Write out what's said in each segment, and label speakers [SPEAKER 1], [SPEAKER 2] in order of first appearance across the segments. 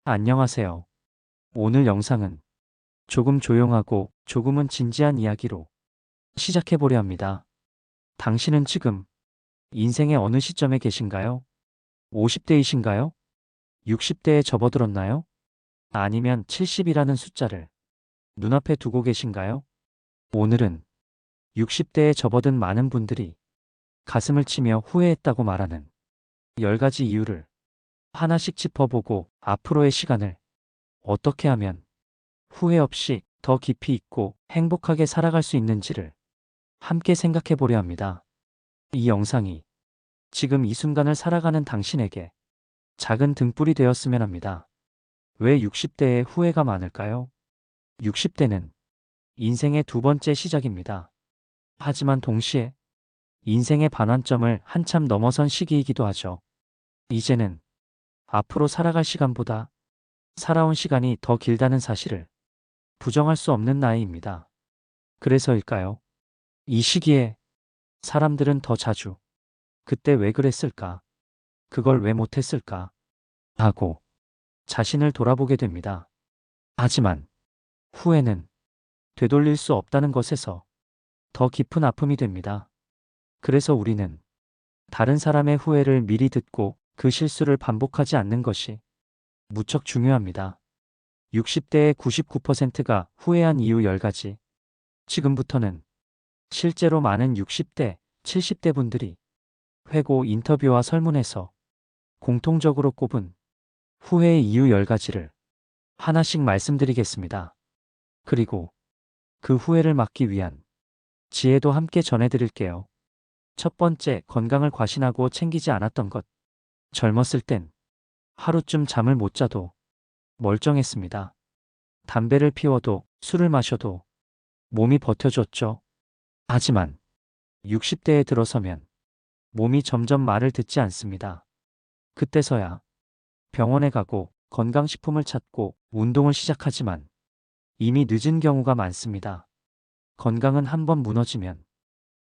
[SPEAKER 1] 안녕하세요. 오늘 영상은 조금 조용하고 조금은 진지한 이야기로 시작해보려 합니다. 당신은 지금 인생의 어느 시점에 계신가요? 50대이신가요? 60대에 접어들었나요? 아니면 70이라는 숫자를 눈앞에 두고 계신가요? 오늘은 60대에 접어든 많은 분들이 가슴을 치며 후회했다고 말하는 10가지 이유를 하나씩 짚어보고 앞으로의 시간을 어떻게 하면 후회 없이 더 깊이 있고 행복하게 살아갈 수 있는지를 함께 생각해 보려 합니다. 이 영상이 지금 이 순간을 살아가는 당신에게 작은 등불이 되었으면 합니다. 왜 60대에 후회가 많을까요? 60대는 인생의 두 번째 시작입니다. 하지만 동시에 인생의 반환점을 한참 넘어선 시기이기도 하죠. 이제는 앞으로 살아갈 시간보다 살아온 시간이 더 길다는 사실을 부정할 수 없는 나이입니다. 그래서일까요? 이 시기에 사람들은 더 자주 그때 왜 그랬을까? 그걸 왜 못했을까? 하고 자신을 돌아보게 됩니다. 하지만 후회는 되돌릴 수 없다는 것에서 더 깊은 아픔이 됩니다. 그래서 우리는 다른 사람의 후회를 미리 듣고 그 실수를 반복하지 않는 것이 무척 중요합니다. 60대의 99%가 후회한 이유 10가지. 지금부터는 실제로 많은 60대, 70대 분들이 회고 인터뷰와 설문에서 공통적으로 꼽은 후회의 이유 10가지를 하나씩 말씀드리겠습니다. 그리고 그 후회를 막기 위한 지혜도 함께 전해드릴게요. 첫 번째, 건강을 과신하고 챙기지 않았던 것. 젊었을 땐 하루쯤 잠을 못 자도 멀쩡했습니다. 담배를 피워도 술을 마셔도 몸이 버텨줬죠. 하지만 60대에 들어서면 몸이 점점 말을 듣지 않습니다. 그때서야 병원에 가고 건강식품을 찾고 운동을 시작하지만 이미 늦은 경우가 많습니다. 건강은 한번 무너지면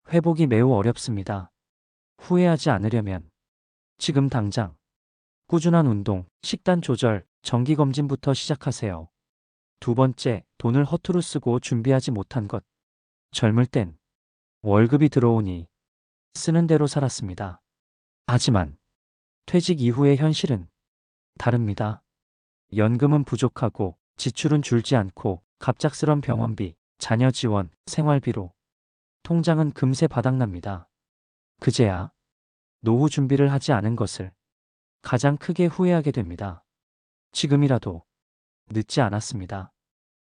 [SPEAKER 1] 회복이 매우 어렵습니다. 후회하지 않으려면 지금 당장 꾸준한 운동, 식단 조절, 정기검진부터 시작하세요. 두 번째, 돈을 허투루 쓰고 준비하지 못한 것. 젊을 땐 월급이 들어오니 쓰는 대로 살았습니다. 하지만 퇴직 이후의 현실은 다릅니다. 연금은 부족하고 지출은 줄지 않고 갑작스런 병원비, 자녀 지원, 생활비로 통장은 금세 바닥납니다. 그제야 노후 준비를 하지 않은 것을 가장 크게 후회하게 됩니다. 지금이라도 늦지 않았습니다.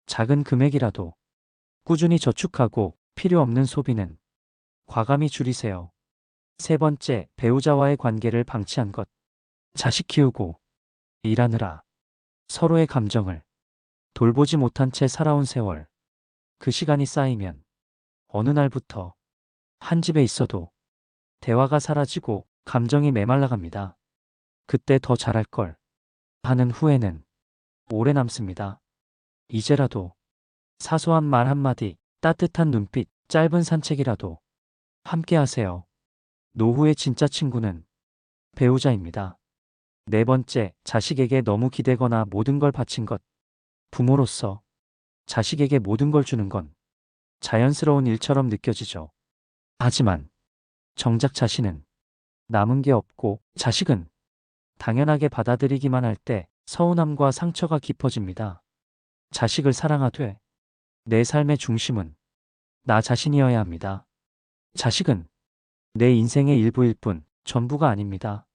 [SPEAKER 1] 작은 금액이라도 꾸준히 저축하고 필요 없는 소비는 과감히 줄이세요. 세 번째, 배우자와의 관계를 방치한 것. 자식 키우고 일하느라 서로의 감정을 돌보지 못한 채 살아온 세월. 그 시간이 쌓이면 어느 날부터 한 집에 있어도 대화가 사라지고 감정이 메말라갑니다. 그때 더 잘할 걸 하는 후회는 오래 남습니다. 이제라도 사소한 말 한마디, 따뜻한 눈빛, 짧은 산책이라도 함께 하세요. 노후의 진짜 친구는 배우자입니다. 네 번째, 자식에게 너무 기대거나 모든 걸 바친 것. 부모로서 자식에게 모든 걸 주는 건 자연스러운 일처럼 느껴지죠. 하지만 정작 자신은 남은 게 없고 자식은 당연하게 받아들이기만 할 때 서운함과 상처가 깊어집니다. 자식을 사랑하되 내 삶의 중심은 나 자신이어야 합니다. 자식은 내 인생의 일부일 뿐 전부가 아닙니다.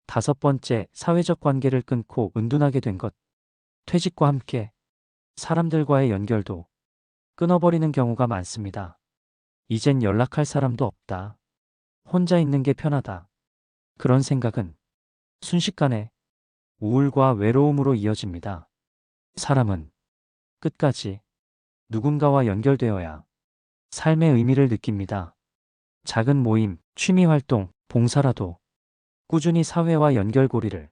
[SPEAKER 1] 다섯 번째, 사회적 관계를 끊고 은둔하게 된 것. 퇴직과 함께 사람들과의 연결도 끊어버리는 경우가 많습니다. 이젠 연락할 사람도 없다. 혼자 있는 게 편하다. 그런 생각은 순식간에 우울과 외로움으로 이어집니다. 사람은 끝까지 누군가와 연결되어야 삶의 의미를 느낍니다. 작은 모임, 취미 활동, 봉사라도 꾸준히 사회와 연결고리를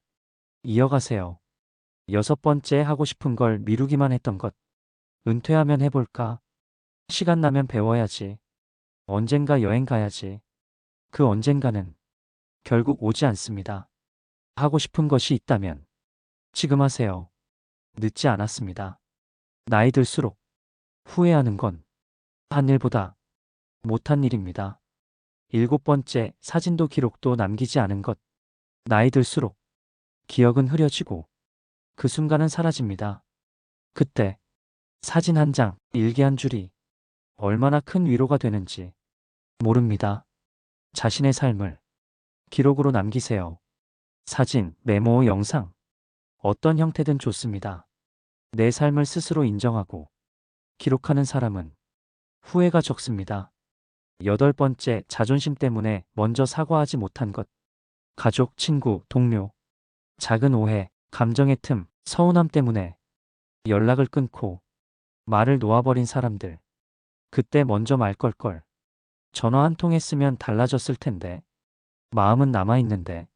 [SPEAKER 1] 이어가세요. 여섯 번째, 하고 싶은 걸 미루기만 했던 것. 은퇴하면 해볼까? 시간 나면 배워야지. 언젠가 여행 가야지. 그 언젠가는 결국 오지 않습니다. 하고 싶은 것이 있다면 지금 하세요. 늦지 않았습니다. 나이 들수록 후회하는 건 한 일보다 못한 일입니다. 일곱 번째, 사진도 기록도 남기지 않은 것. 나이 들수록 기억은 흐려지고 그 순간은 사라집니다. 그때 사진 한 장, 일기 한 줄이 얼마나 큰 위로가 되는지 모릅니다. 자신의 삶을 기록으로 남기세요. 사진, 메모, 영상, 어떤 형태든 좋습니다. 내 삶을 스스로 인정하고 기록하는 사람은 후회가 적습니다. 여덟 번째, 자존심 때문에 먼저 사과하지 못한 것. 가족, 친구, 동료, 작은 오해, 감정의 틈, 서운함 때문에 연락을 끊고 말을 놓아버린 사람들. 그때 먼저 말 걸걸. 전화 한 통 했으면 달라졌을 텐데. 마음은 남아있는데.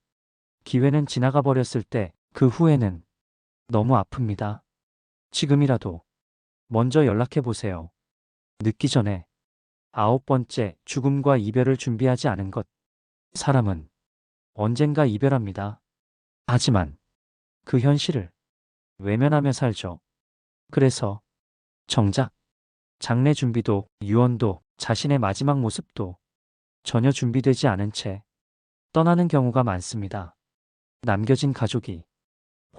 [SPEAKER 1] 기회는 지나가 버렸을 때 그 후회는 너무 아픕니다. 지금이라도 먼저 연락해 보세요. 늦기 전에. 아홉 번째, 죽음과 이별을 준비하지 않은 것. 사람은 언젠가 이별합니다. 하지만 그 현실을 외면하며 살죠. 그래서 정작 장례 준비도, 유언도, 자신의 마지막 모습도 전혀 준비되지 않은 채 떠나는 경우가 많습니다. 남겨진 가족이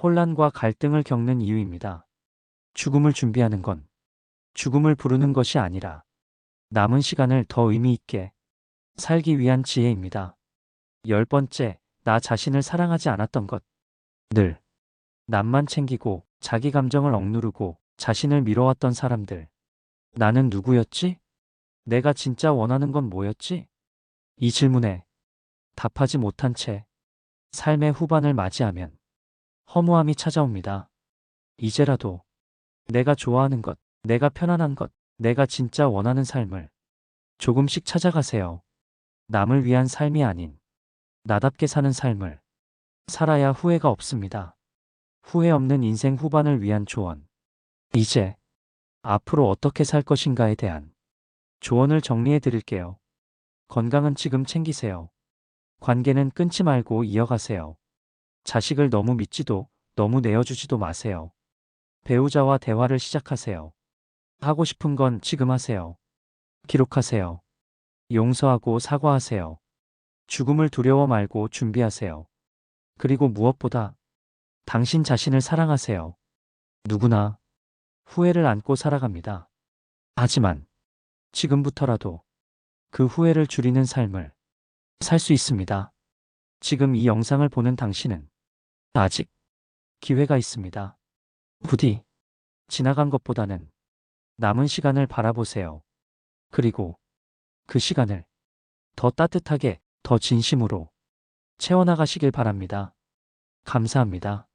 [SPEAKER 1] 혼란과 갈등을 겪는 이유입니다. 죽음을 준비하는 건 죽음을 부르는 것이 아니라 남은 시간을 더 의미 있게 살기 위한 지혜입니다. 열 번째, 나 자신을 사랑하지 않았던 것. 늘 남만 챙기고 자기 감정을 억누르고 자신을 미워왔던 사람들. 나는 누구였지? 내가 진짜 원하는 건 뭐였지? 이 질문에 답하지 못한 채 삶의 후반을 맞이하면 허무함이 찾아옵니다. 이제라도 내가 좋아하는 것, 내가 편안한 것, 내가 진짜 원하는 삶을 조금씩 찾아가세요. 남을 위한 삶이 아닌 나답게 사는 삶을 살아야 후회가 없습니다. 후회 없는 인생 후반을 위한 조언. 이제 앞으로 어떻게 살 것인가에 대한 조언을 정리해 드릴게요. 건강은 지금 챙기세요. 관계는 끊지 말고 이어가세요. 자식을 너무 믿지도 너무 내어주지도 마세요. 배우자와 대화를 시작하세요. 하고 싶은 건 지금 하세요. 기록하세요. 용서하고 사과하세요. 죽음을 두려워 말고 준비하세요. 그리고 무엇보다 당신 자신을 사랑하세요. 누구나 후회를 안고 살아갑니다. 하지만 지금부터라도 그 후회를 줄이는 삶을 살 수 있습니다. 지금 이 영상을 보는 당신은 아직 기회가 있습니다. 부디 지나간 것보다는 남은 시간을 바라보세요. 그리고 그 시간을 더 따뜻하게, 더 진심으로 채워나가시길 바랍니다. 감사합니다.